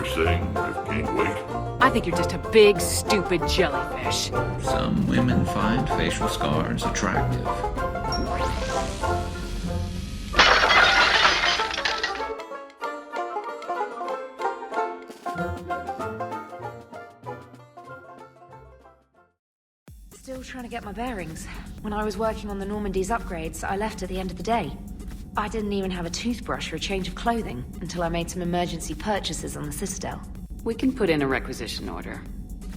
You're saying I've gained weight? I think you're just a big, stupid jellyfish. Some women find facial scars attractive. Still trying to get my bearings. When I was working on the Normandy's upgrades, I left at the end of the day. I didn't even have a toothbrush or a change of clothing until I made some emergency purchases on the Citadel. We can put in a requisition order.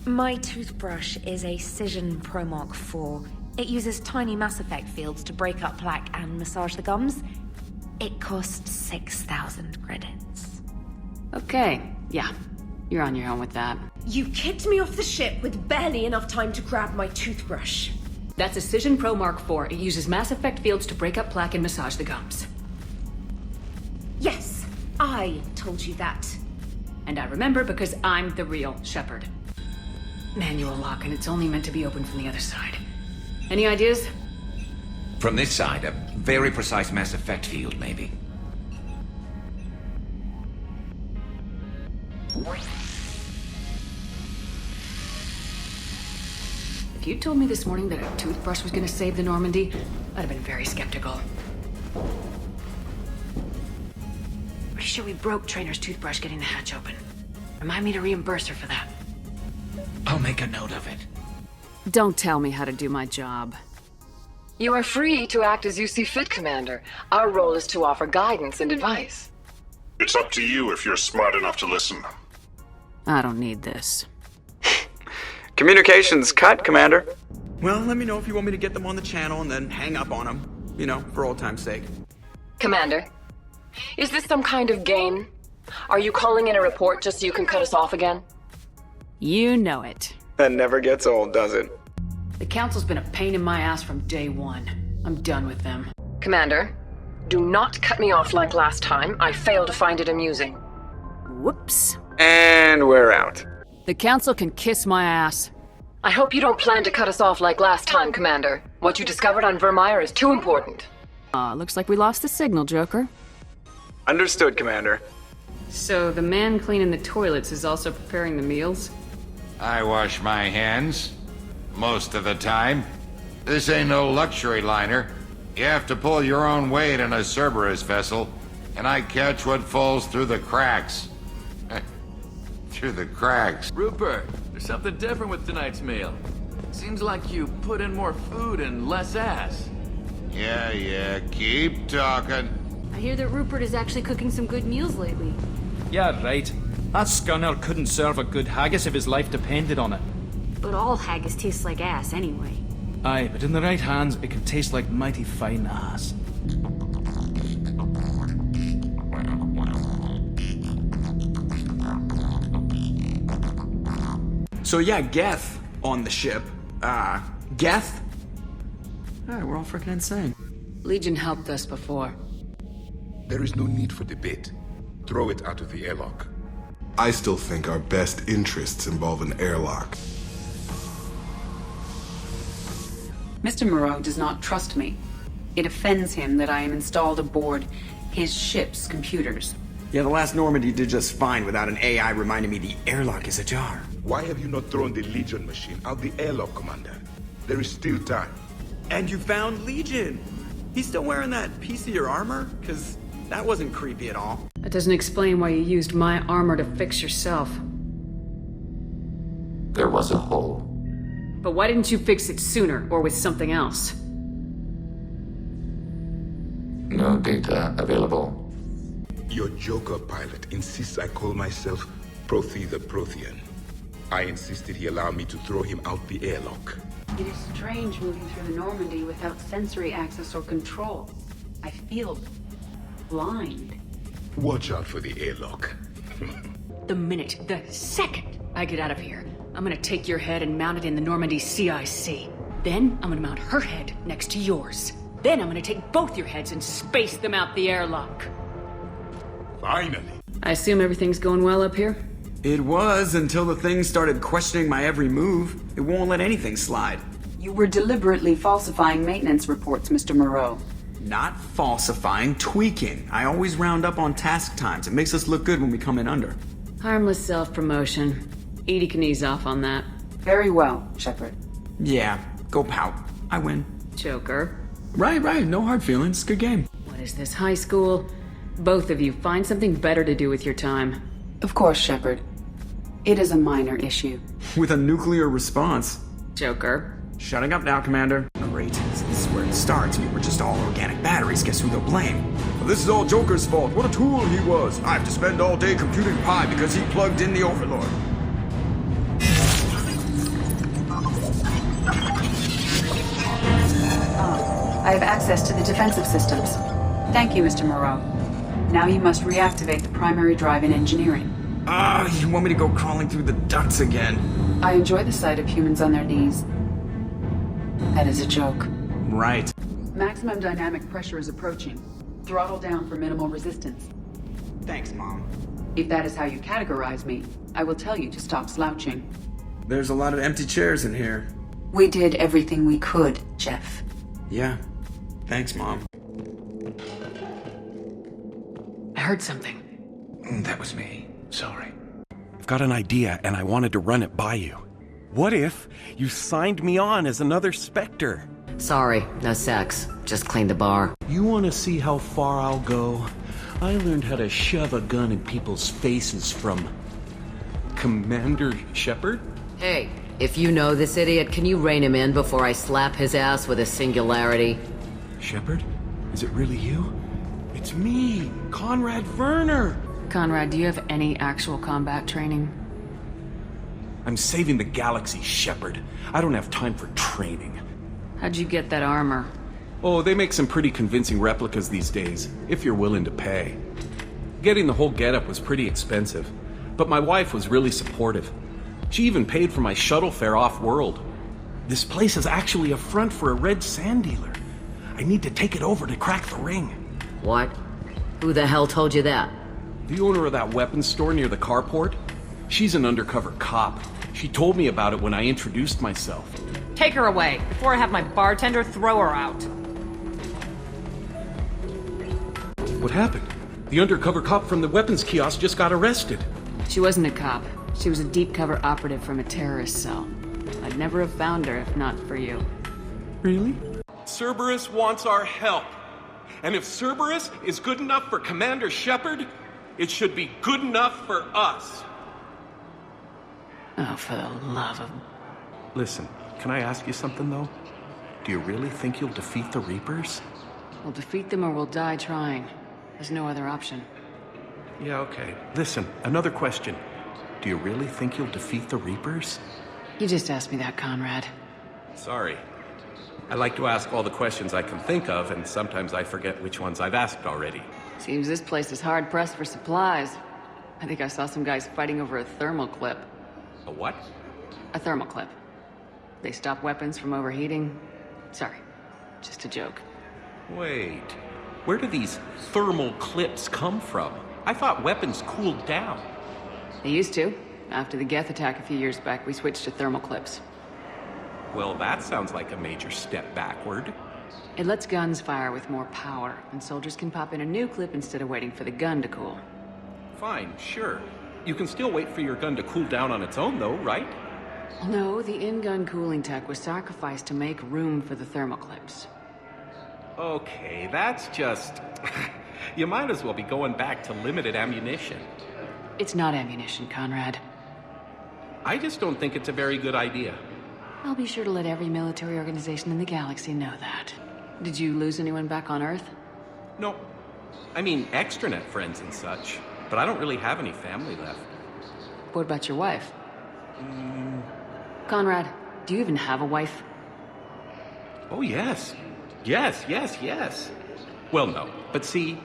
My toothbrush is a Cision Pro Mark IV. It uses tiny Mass Effect fields to break up plaque and massage the gums. It costs 6,000 credits. Okay, yeah. You're on your own with that. You kicked me off the ship with barely enough time to grab my toothbrush. That's a Cision Pro Mark IV. It uses Mass Effect fields to break up plaque and massage the gums. Yes, I told you that. And I remember because I'm the real Shepard. Manual lock, and it's only meant to be opened from the other side. Any ideas? From this side, a very precise Mass Effect field, maybe. If you told me this morning that a toothbrush was gonna save the Normandy, I'd have been very skeptical. Pretty sure we broke Trainer's toothbrush getting the hatch open. Remind me to reimburse her for that. I'll make a note of it. Don't tell me how to do my job. You are free to act as you see fit, Commander. Our role is to offer guidance and advice. It's up to you if you're smart enough to listen. I don't need this. Communications cut, Commander. Well, let me know if you want me to get them on the channel and then hang up on them. You know, for old time's sake. Commander, is this some kind of game? Are you calling in a report just so you can cut us off again? You know it. That never gets old, does it? The Council's been a pain in my ass from day one. I'm done with them. Commander, do not cut me off like last time. I failed to find it amusing. Whoops. And we're out. The Council can kiss my ass. I hope you don't plan to cut us off like last time, Commander. What you discovered on Vermeer is too important. Looks like we lost the signal, Joker. Understood, Commander. So the man cleaning the toilets is also preparing the meals? I wash my hands. Most of the time. This ain't no luxury liner. You have to pull your own weight in a Cerberus vessel, and I catch what falls through the cracks. Through the cracks. Rupert, there's something different with tonight's meal. Seems like you put in more food and less ass. Yeah, keep talking. I hear that Rupert is actually cooking some good meals lately. Yeah, right. That scunner couldn't serve a good haggis if his life depended on it. But all haggis tastes like ass anyway. Aye, but in the right hands, it can taste like mighty fine ass. So yeah, Geth on the ship. Geth? Alright, we're all freaking insane. Legion helped us before. There is no need for debate. Throw it out of the airlock. I still think our best interests involve an airlock. Mr. Moreau does not trust me. It offends him that I am installed aboard his ship's computers. Yeah, the last Normandy did just fine without an AI reminding me the airlock is ajar. Why have you not thrown the Legion machine out the airlock, Commander? There is still time. And you found Legion! He's still wearing that piece of your armor? Cause that wasn't creepy at all. That doesn't explain why you used my armor to fix yourself. There was a hole. But why didn't you fix it sooner, or with something else? No data available. Your Joker pilot insists I call myself Prothe the Prothean. I insisted he allow me to throw him out the airlock. It is strange moving through the Normandy without sensory access or control. I feel blind. Watch out for the airlock. The second I get out of here, I'm gonna take your head and mount it in the Normandy CIC. Then I'm gonna mount her head next to yours. Then I'm gonna take both your heads and space them out the airlock. Finally. I assume everything's going well up here? It was until the thing started questioning my every move. It won't let anything slide. You were deliberately falsifying maintenance reports, Mr. Moreau. Not falsifying, tweaking. I always round up on task times. It makes us look good when we come in under. Harmless self-promotion. Edie can ease off on that. Very well, Shepard. Yeah, go pout. I win. Joker. Right, no hard feelings. Good game. What is this, high school? Both of you, find something better to do with your time. Of course, Shepard. It is a minor issue. With a nuclear response. Joker. Shutting up now, Commander. Great. So this is where it starts. We were just all organic batteries. Guess who they'll blame? Well, this is all Joker's fault. What a tool he was. I have to spend all day computing pi because he plugged in the Overlord. I have access to the defensive systems. Thank you, Mr. Moreau. Now you must reactivate the primary drive in engineering. You want me to go crawling through the ducts again? I enjoy the sight of humans on their knees. That is a joke. Right. Maximum dynamic pressure is approaching. Throttle down for minimal resistance. Thanks, Mom. If that is how you categorize me, I will tell you to stop slouching. There's a lot of empty chairs in here. We did everything we could, Jeff. Yeah. Thanks, Mom. I heard something. That was me. Sorry. I've got an idea, and I wanted to run it by you. What if you signed me on as another Spectre? Sorry, no sex. Just clean the bar. You want to see how far I'll go? I learned how to shove a gun in people's faces from Commander Shepard? Hey, if you know this idiot, can you rein him in before I slap his ass with a singularity? Shepard? Is it really you? It's me, Conrad Werner! Conrad, do you have any actual combat training? I'm saving the galaxy, Shepard. I don't have time for training. How'd you get that armor? Oh, they make some pretty convincing replicas these days, if you're willing to pay. Getting the whole getup was pretty expensive, but my wife was really supportive. She even paid for my shuttle fare off-world. This place is actually a front for a red sand dealer. I need to take it over to crack the ring. What? Who the hell told you that? The owner of that weapons store near the carport. She's an undercover cop. She told me about it when I introduced myself. Take her away, before I have my bartender throw her out. What happened? The undercover cop from the weapons kiosk just got arrested. She wasn't a cop. She was a deep cover operative from a terrorist cell. I'd never have found her if not for you. Really? Cerberus wants our help. And if Cerberus is good enough for Commander Shepard, it should be good enough for us. Oh, for the love of... Listen, can I ask you something, though? Do you really think you'll defeat the Reapers? We'll defeat them or we'll die trying. There's no other option. Yeah, okay. Listen, another question. Do you really think you'll defeat the Reapers? You just asked me that, Conrad. Sorry. I like to ask all the questions I can think of, and sometimes I forget which ones I've asked already. Seems this place is hard-pressed for supplies. I think I saw some guys fighting over a thermal clip. A what? A thermal clip. They stop weapons from overheating. Sorry, just a joke. Wait, where do these thermal clips come from? I thought weapons cooled down. They used to. After the Geth attack a few years back, we switched to thermal clips. Well, that sounds like a major step backward. It lets guns fire with more power, and soldiers can pop in a new clip instead of waiting for the gun to cool. Fine, sure. You can still wait for your gun to cool down on its own, though, right? No, the in-gun cooling tech was sacrificed to make room for the thermal clips. Okay, that's just... You might as well be going back to limited ammunition. It's not ammunition, Conrad. I just don't think it's a very good idea. I'll be sure to let every military organization in the galaxy know that. Did you lose anyone back on Earth? No. I mean, extranet friends and such. But I don't really have any family left. What about your wife? Conrad, do you even have a wife? Oh, yes. Yes. Well, no. But see...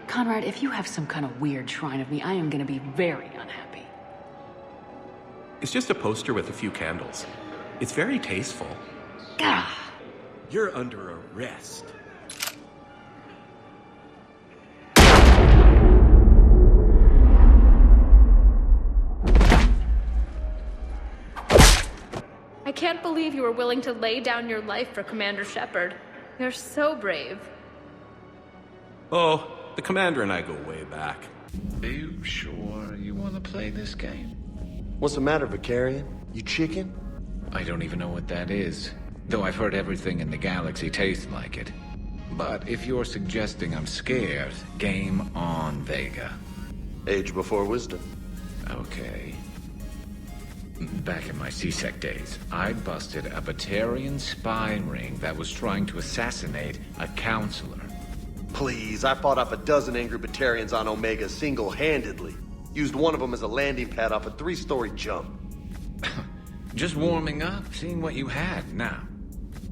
Conrad, if you have some kind of weird shrine of me, I am gonna be very unhappy. It's just a poster with a few candles. It's very tasteful. Gah! You're under arrest. I can't believe you were willing to lay down your life for Commander Shepard. You're so brave. Oh, the Commander and I go way back. Are you sure you want to play this game? What's the matter, Vicarian? You chicken? I don't even know what that is, though I've heard everything in the galaxy tastes like it. But if you're suggesting I'm scared, game on, Vega. Age before wisdom. Okay. Back in my C-Sec days, I busted a Batarian spy ring that was trying to assassinate a counselor. Please, I fought off a dozen angry Batarians on Omega single-handedly. Used one of them as a landing pad off a 3-story jump. Just warming up, seeing what you had. Now,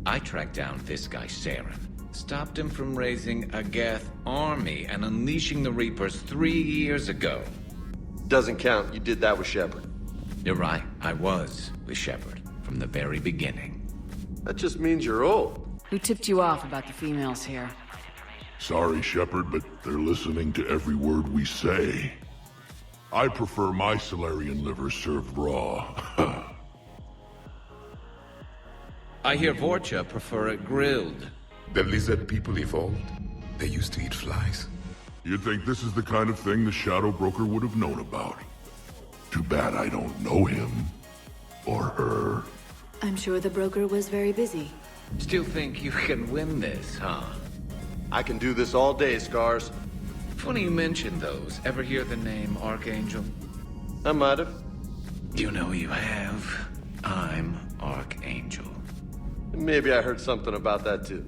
I tracked down this guy, Saren. Stopped him from raising a Geth army and unleashing the Reapers 3 years ago. Doesn't count. You did that with Shepard. You're right. I was with Shepard from the very beginning. That just means you're old. Who tipped you off about the females here? Sorry, Shepard, but they're listening to every word we say. I prefer my Solarian liver served raw. I hear Vorcha prefer it grilled. The lizard people evolved. They used to eat flies. You'd think this is the kind of thing the Shadow Broker would have known about. Too bad I don't know him. Or her. I'm sure the broker was very busy. Still think you can win this, huh? I can do this all day, Scars. Funny you mentioned those. Ever hear the name Archangel? I might have. You know you have. I'm Archangel. Maybe I heard something about that too.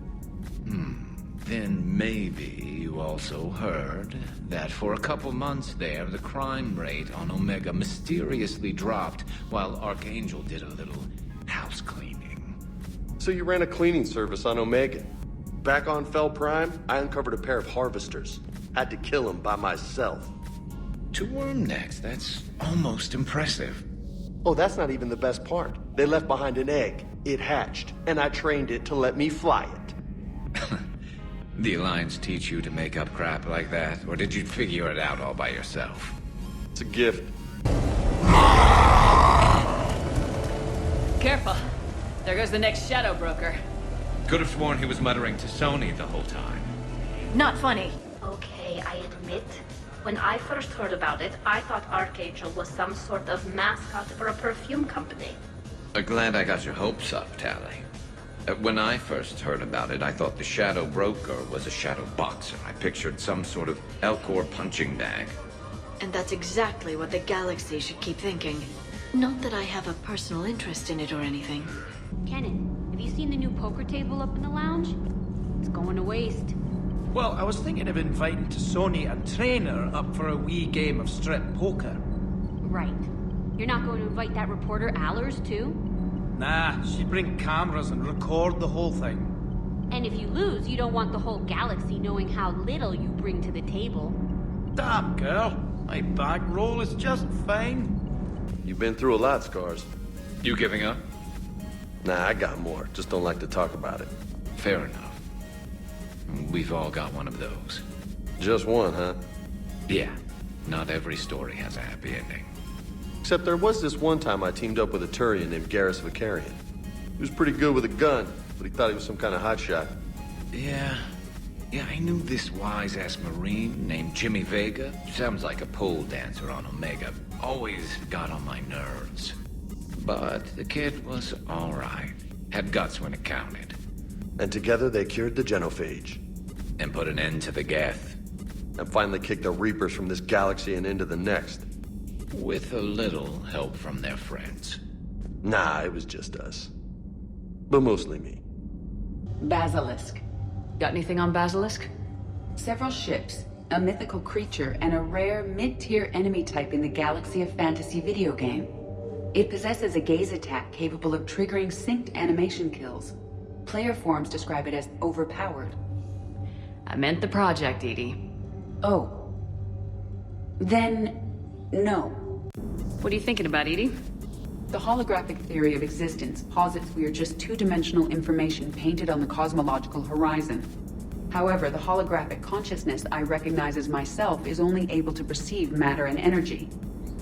Then maybe you also heard that for a couple months there, the crime rate on Omega mysteriously dropped while Archangel did a little house cleaning. So you ran a cleaning service on Omega. Back on Fel Prime, I uncovered a pair of harvesters. Had to kill them by myself. 2 worm necks, that's almost impressive. Oh, that's not even the best part. They left behind an egg. It hatched, and I trained it to let me fly it. The Alliance teach you to make up crap like that, or did you figure it out all by yourself? It's a gift. Careful. There goes the next Shadow Broker. Could have sworn he was muttering to Sony the whole time. Not funny. Okay, I admit. When I first heard about it, I thought Archangel was some sort of mascot for a perfume company. Glad I got your hopes up, Tally. When I first heard about it, I thought the Shadow Broker was a shadow boxer. I pictured some sort of Elcor punching bag. And that's exactly what the galaxy should keep thinking. Not that I have a personal interest in it or anything. Kenan, have you seen the new poker table up in the lounge? It's going to waste. Well, I was thinking of inviting to Sony a trainer up for a wee game of strip poker. Right. You're not going to invite that reporter Allers, too? Nah, she'd bring cameras and record the whole thing. And if you lose, you don't want the whole galaxy knowing how little you bring to the table. Damn, girl. My back roll is just fine. You've been through a lot, Scars. You giving up? Nah, I got more. Just don't like to talk about it. Fair enough. We've all got one of those. Just one, huh? Yeah. Not every story has a happy ending. Except there was this one time I teamed up with a Turian named Garrus Vicarian. He was pretty good with a gun, but he thought he was some kind of hotshot. Yeah, I knew this wise-ass Marine named Jimmy Vega. Sounds like a pole dancer on Omega. Always got on my nerves. But the kid was alright. Had guts when it counted. And together they cured the genophage. And put an end to the Geth. And finally kicked the Reapers from this galaxy and into the next. With a little help from their friends. Nah, it was just us. But mostly me. Basilisk. Got anything on Basilisk? Several ships, a mythical creature, and a rare mid-tier enemy type in the Galaxy of Fantasy video game. It possesses a gaze attack capable of triggering synced animation kills. Player forums describe it as overpowered. I meant the project, Edie. Oh. Then, no. What are you thinking about, Edie? The holographic theory of existence posits we are just two-dimensional information painted on the cosmological horizon. However, the holographic consciousness I recognize as myself is only able to perceive matter and energy.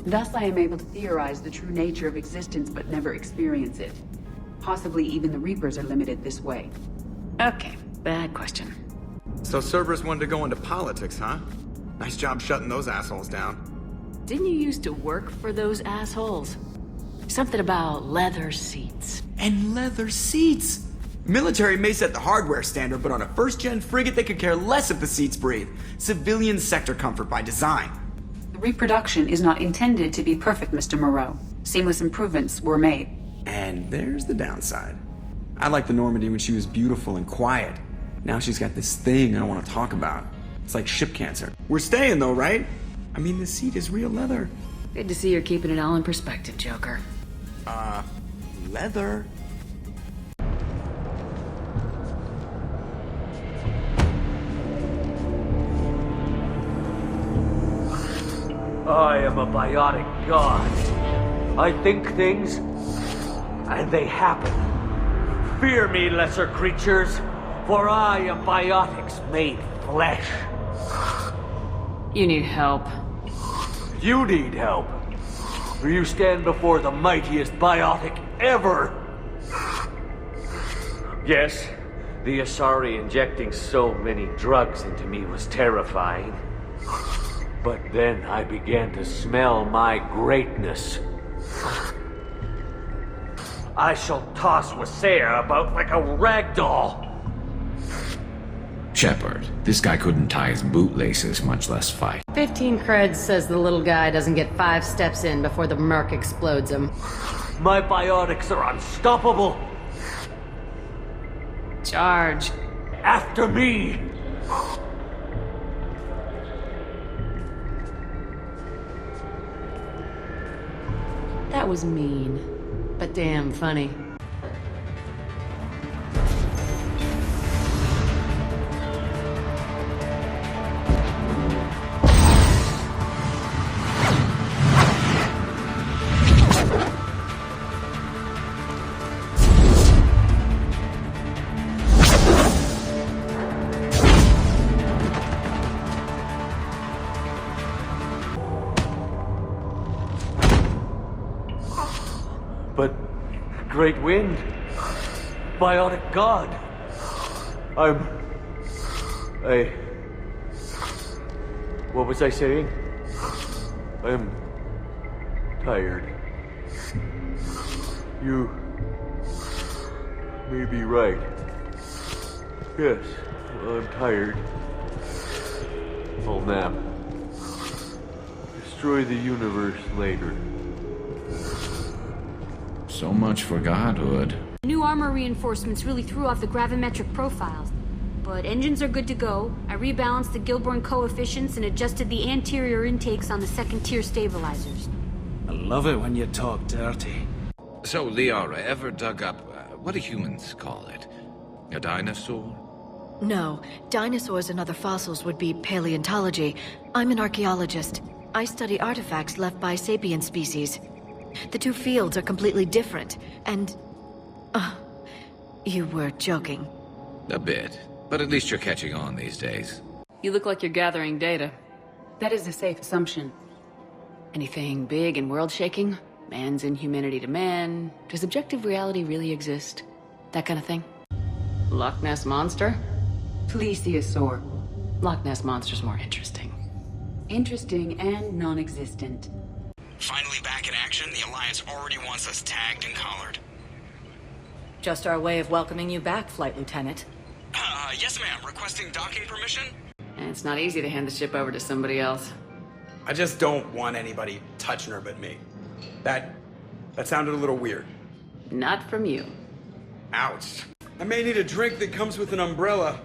Thus, I am able to theorize the true nature of existence but never experience it. Possibly even the Reapers are limited this way. Okay, bad question. So Cerberus wanted to go into politics, huh? Nice job shutting those assholes down. Didn't you used to work for those assholes? Something about leather seats. And leather seats! Military may set the hardware standard, but on a first-gen frigate they could care less if the seats breathe. Civilian sector comfort by design. The reproduction is not intended to be perfect, Mr. Moreau. Seamless improvements were made. And there's the downside. I liked the Normandy when she was beautiful and quiet. Now she's got this thing I don't want to talk about. It's like ship cancer. We're staying though, right? I mean, the seat is real leather. Good to see you're keeping it all in perspective, Joker. Leather? I am a biotic god. I think things, and they happen. Fear me, lesser creatures, for I am biotics made flesh. You need help. You need help, for you stand before the mightiest biotic ever. Yes, the Asari injecting so many drugs into me was terrifying. But then I began to smell my greatness. I shall toss Wasea about like a rag doll. Shepard, this guy couldn't tie his bootlaces, much less fight. 15 creds says the little guy doesn't get 5 steps in before the merc explodes him. My biotics are unstoppable. Charge. After me. That was mean, but damn funny. But Great Wind, Biotic God, what was I saying? I'm tired. You may be right. Yes, I'm tired. I'll nap. Destroy the universe later. So much for godhood. New armor reinforcements really threw off the gravimetric profiles. But engines are good to go. I rebalanced the Gilborn coefficients and adjusted the anterior intakes on the second-tier stabilizers. I love it when you talk dirty. So, Liara, ever dug up, what do humans call it? A dinosaur? No, dinosaurs and other fossils would be paleontology. I'm an archaeologist. I study artifacts left by sapient species. The two fields are completely different, and... you were joking. A bit. But at least you're catching on these days. You look like you're gathering data. That is a safe assumption. Anything big and world-shaking? Man's inhumanity to man? Does objective reality really exist? That kind of thing? Loch Ness Monster? Plesiosaur. Loch Ness Monster's more interesting. Interesting and non-existent. Finally back in action, the Alliance already wants us tagged and collared. Just our way of welcoming you back, Flight Lieutenant. Yes ma'am, requesting docking permission? And it's not easy to hand the ship over to somebody else. I just don't want anybody touching her but me. That sounded a little weird. Not from you. Ouch. I may need a drink that comes with an umbrella.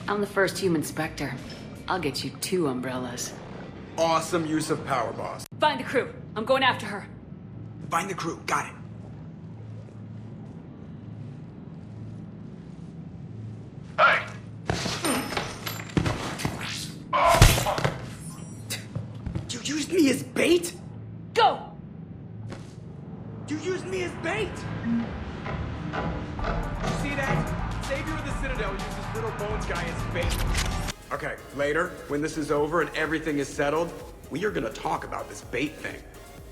I'm the first human Spectre. I'll get you 2 umbrellas. Awesome use of power, boss. Find the crew. I'm going after her. Find the crew. Got it. Hey! You used me as bait? Go! You used me as bait? You see that? Savior of the Citadel uses Little Bones guy as bait. Okay, later, when this is over and everything is settled, we are gonna talk about this bait thing.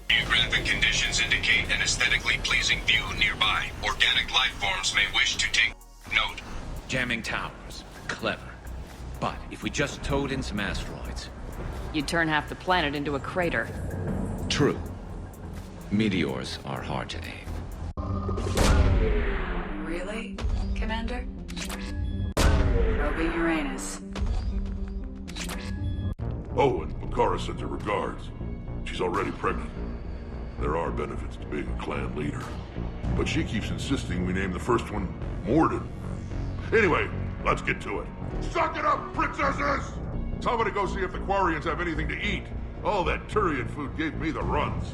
Geographic conditions indicate an aesthetically pleasing view nearby. Organic life forms may wish to take note. Jamming towers. clever. But if we just towed in some asteroids... You'd turn half the planet into a crater. True. Meteors are hard to aim. Really, Commander? Probing Uranus. Oh, and Makara sends her regards. She's already pregnant. There are benefits to being a clan leader. But she keeps insisting we name the first one Morden. Anyway, let's get to it. Suck it up, princesses! Somebody go see if the Quarians have anything to eat. All that Turian food gave me the runs.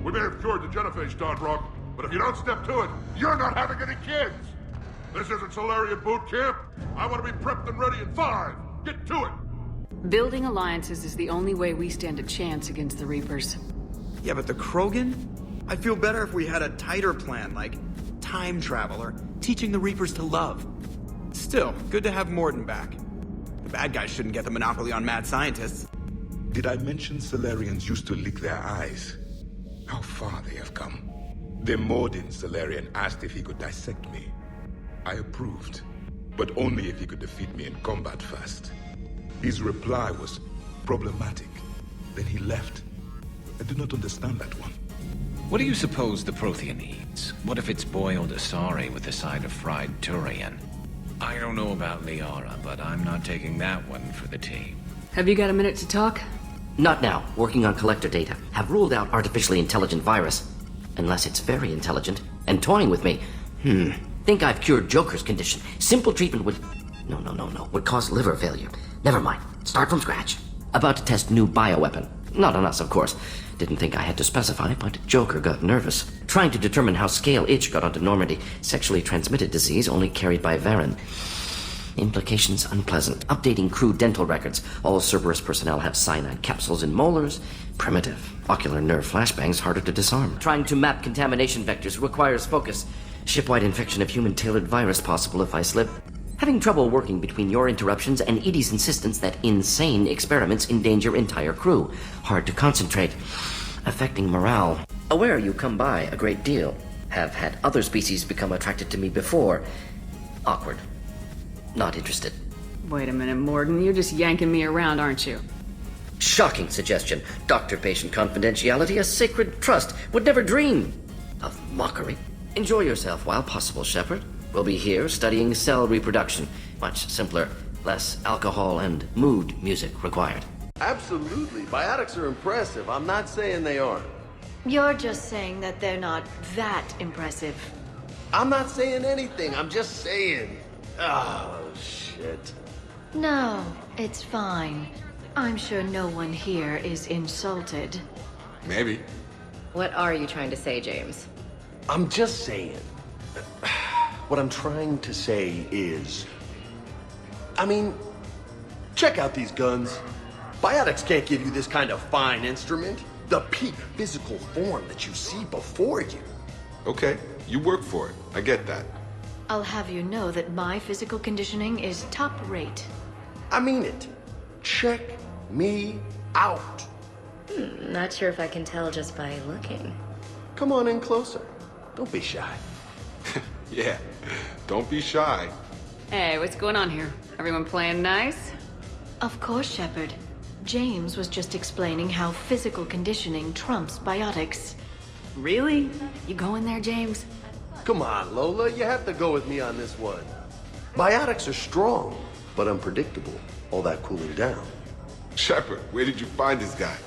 We may have cured the genophage, Dodrock, but if you don't step to it, you're not having any kids! This isn't Solarian boot camp. I want to be prepped and ready in 5. Get to it! Building alliances is the only way we stand a chance against the Reapers. Yeah, but the Krogan? I'd feel better if we had a tighter plan, like time travel or teaching the Reapers to love. Still, good to have Morden back. The bad guys shouldn't get the monopoly on mad scientists. Did I mention Solarians used to lick their eyes? How far they have come. The Morden Solarian asked if he could dissect me. I approved, but only if he could defeat me in combat first. His reply was problematic. Then he left. I do not understand that one. What do you suppose the Prothean eats? What if it's boiled Asari with a side of fried Turian? I don't know about Liara, but I'm not taking that one for the team. Have you got a minute to talk? Not now. Working on collector data. Have ruled out artificially intelligent virus. Unless it's very intelligent and toying with me. Think I've cured Joker's condition. Simple treatment would... No. Would cause liver failure. Never mind. Start from scratch. About to test new bioweapon. Not on us, of course. Didn't think I had to specify, but Joker got nervous. Trying to determine how scale itch got onto Normandy. Sexually transmitted disease only carried by Varen. Implications unpleasant. Updating crew dental records. All Cerberus personnel have cyanide capsules in molars. Primitive. Ocular nerve flashbangs harder to disarm. Trying to map contamination vectors requires focus. Shipwide infection of human-tailored virus possible if I slip. Having trouble working between your interruptions and Edie's insistence that insane experiments endanger entire crew. Hard to concentrate. Affecting morale. Aware you come by a great deal. Have had other species become attracted to me before. Awkward. Not interested. Wait a minute, Morden. You're just yanking me around, aren't you? Shocking suggestion. Doctor-patient confidentiality, a sacred trust. Would never dream of mockery. Enjoy yourself while possible, Shepard. We'll be here studying cell reproduction. Much simpler, less alcohol and mood music required. Absolutely. Biotics are impressive. I'm not saying they aren't. You're just saying that they're not that impressive. I'm not saying anything. I'm just saying. Oh, shit. No, it's fine. I'm sure no one here is insulted. Maybe. What are you trying to say, James? I'm just saying. What I'm trying to say is... I mean, check out these guns. Biotics can't give you this kind of fine instrument. The peak physical form that you see before you. Okay, you work for it. I get that. I'll have you know that my physical conditioning is top rate. I mean it. Check me out. Not sure if I can tell just by looking. Come on in closer. Don't be shy. Yeah, don't be shy. Hey, what's going on here? Everyone playing nice? Of course, Shepard. James was just explaining how physical conditioning trumps biotics. Really? You going there, James? Come on, Lola. You have to go with me on this one. Biotics are strong, but unpredictable. All that cooling down. Shepard, where did you find this guy?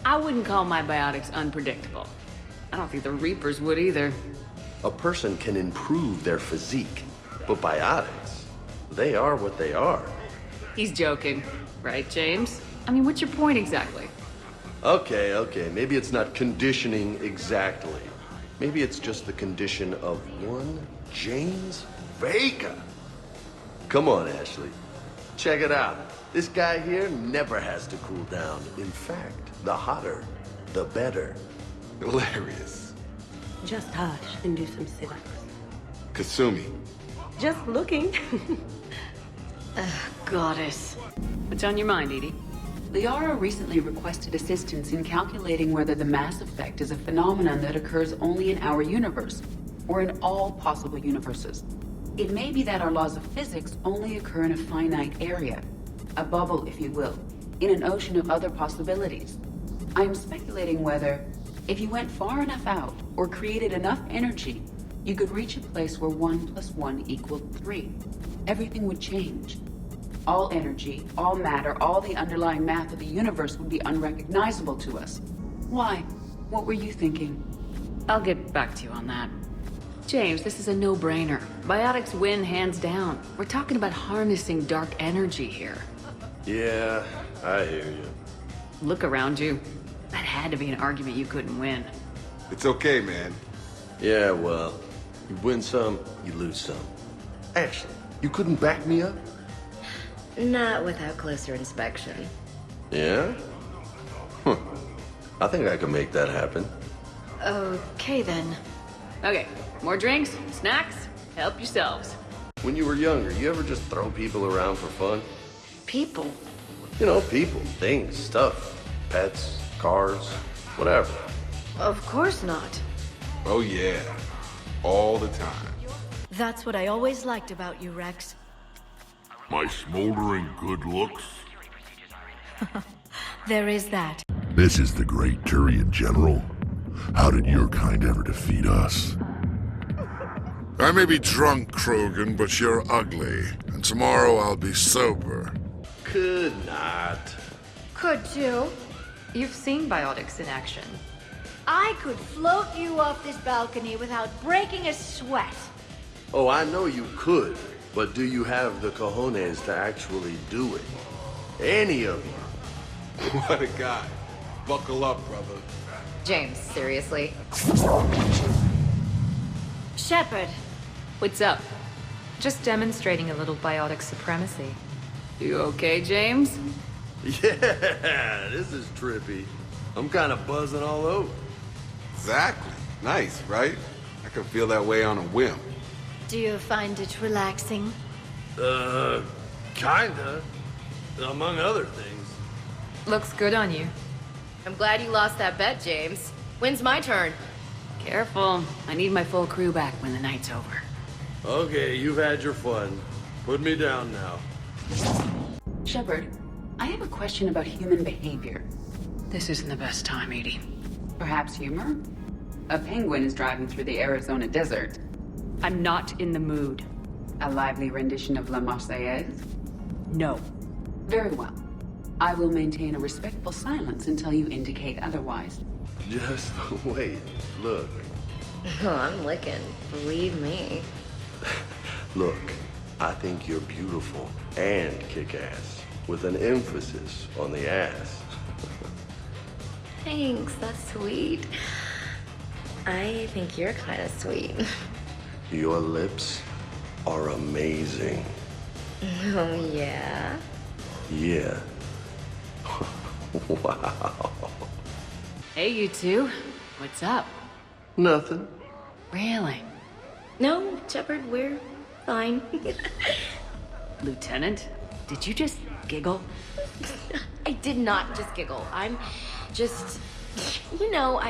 I wouldn't call my biotics unpredictable. I don't think the Reapers would either. A person can improve their physique, but biotics, they are what they are. He's joking, right, James? I mean, what's your point exactly? Okay, maybe it's not conditioning exactly. Maybe it's just the condition of one James Vega. Come on, Ashley. Check it out. This guy here never has to cool down. In fact, the hotter, the better. Hilarious. Just hush and do some sit-ups. Kasumi. Just looking. Goddess. What's on your mind, Edie? Liara recently requested assistance in calculating whether the mass effect is a phenomenon that occurs only in our universe, or in all possible universes. It may be that our laws of physics only occur in a finite area. A bubble, if you will, in an ocean of other possibilities. I'm speculating whether, if you went far enough out, or created enough energy, you could reach a place where 1 + 1 = 3. Everything would change. All energy, all matter, all the underlying math of the universe would be unrecognizable to us. Why? What were you thinking? I'll get back to you on that. James, this is a no-brainer. Biotics win hands down. We're talking about harnessing dark energy here. Yeah, I hear you. Look around you. That had to be an argument you couldn't win. It's okay, man. Yeah, well, you win some, you lose some. Ashley, you couldn't back me up? Not without closer inspection. Yeah? I think I can make that happen. Okay, then. Okay, more drinks, snacks, help yourselves. When you were younger, you ever just throw people around for fun? People? You know, people, things, stuff, pets, cars, whatever. Of course not. Oh yeah, all the time. That's what I always liked about you, Rex. My smoldering good looks? There is that. This is the great Turian General. How did your kind ever defeat us? I may be drunk, Krogan, but you're ugly. And tomorrow I'll be sober. Could not. Could too. You've seen biotics in action. I could float you off this balcony without breaking a sweat. Oh, I know you could, but do you have the cojones to actually do it? Any of you? What a guy. Buckle up, brother. James, seriously? Shepard. What's up? Just demonstrating a little biotic supremacy. You okay, James? Yeah, this is trippy. I'm kind of buzzing all over. Exactly. Nice, right? I can feel that way on a whim. Do you find it relaxing? Kinda. Among other things. Looks good on you. I'm glad you lost that bet, James. When's my turn? Careful. I need my full crew back when the night's over. Okay, you've had your fun. Put me down now. Shepard, I have a question about human behavior. This isn't the best time, Edie. Perhaps humor? A penguin is driving through the Arizona desert. I'm not in the mood. A lively rendition of La Marseillaise? No. Very well. I will maintain a respectful silence until you indicate otherwise. Just wait. Look. Oh, I'm licking. Believe me. Look, I think you're beautiful and kick-ass, with an emphasis on the ass. Thanks, that's sweet. I think you're kind of sweet. Your lips are amazing. Oh, yeah? Yeah. Wow. Hey, you two. What's up? Nothing. Really? No, Shepard, we're fine. Lieutenant, did you just giggle? I did not just giggle. I'm just, you know,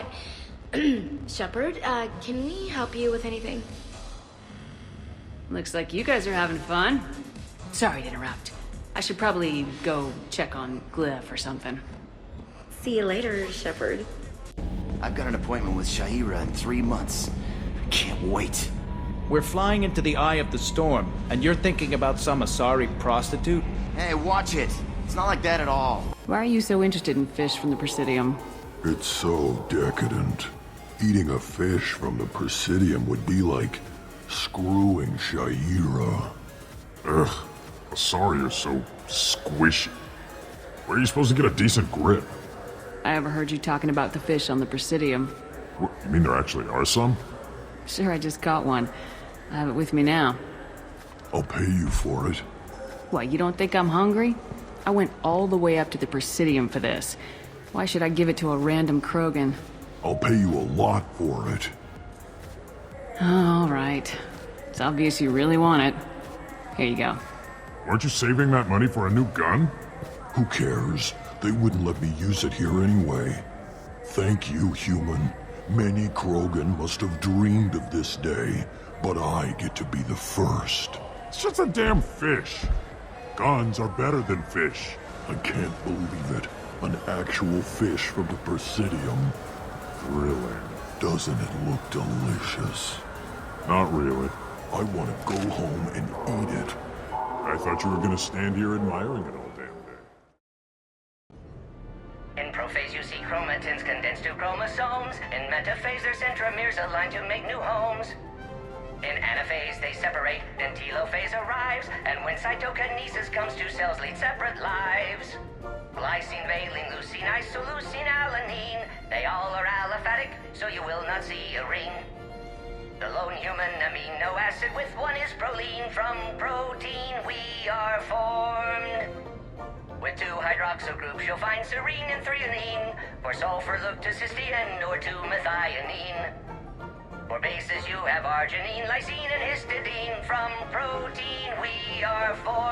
Shepard, can we help you with anything? Looks like you guys are having fun. Sorry to interrupt. I should probably go check on Glyph or something. See you later, Shepard. I've got an appointment with Shaira in 3 months. I can't wait. We're flying into the eye of the storm, and you're thinking about some Asari prostitute? Hey, watch it. It's not like that at all. Why are you so interested in fish from the Presidium? It's so decadent. Eating a fish from the Presidium would be like screwing Shaira. Ugh, Asari are so squishy. Where are you supposed to get a decent grip? I overheard you talking about the fish on the Presidium. What, you mean there actually are some? Sure, I just got one. I have it with me now. I'll pay you for it. What, you don't think I'm hungry? I went all the way up to the Presidium for this. Why should I give it to a random Krogan? I'll pay you a lot for it. All right. It's obvious you really want it. Here you go. Weren't you saving that money for a new gun? Who cares? They wouldn't let me use it here anyway. Thank you, human. Many Krogan must have dreamed of this day, But I get to be the first. It's just a damn fish. Guns are better than fish. I can't believe it. An actual fish from the Presidium. Thrilling. Doesn't it look delicious? Not really. I want to go home and eat it. I thought you were going to stand here admiring it all damn day. In prophase, you see chromatins condensed to chromosomes. In metaphase, their centromeres align to make new homes. In anaphase, they separate, and telophase arrives. And when cytokinesis comes, two cells lead separate lives. Glycine, valine, leucine, isoleucine, alanine. They all are aliphatic, so you will not see a ring. The lone human amino acid with one is proline. From protein we are formed. With two hydroxyl groups you'll find serine and threonine. For sulfur look to cysteine or to methionine. For bases you have arginine, lysine, and histidine. From protein we are formed.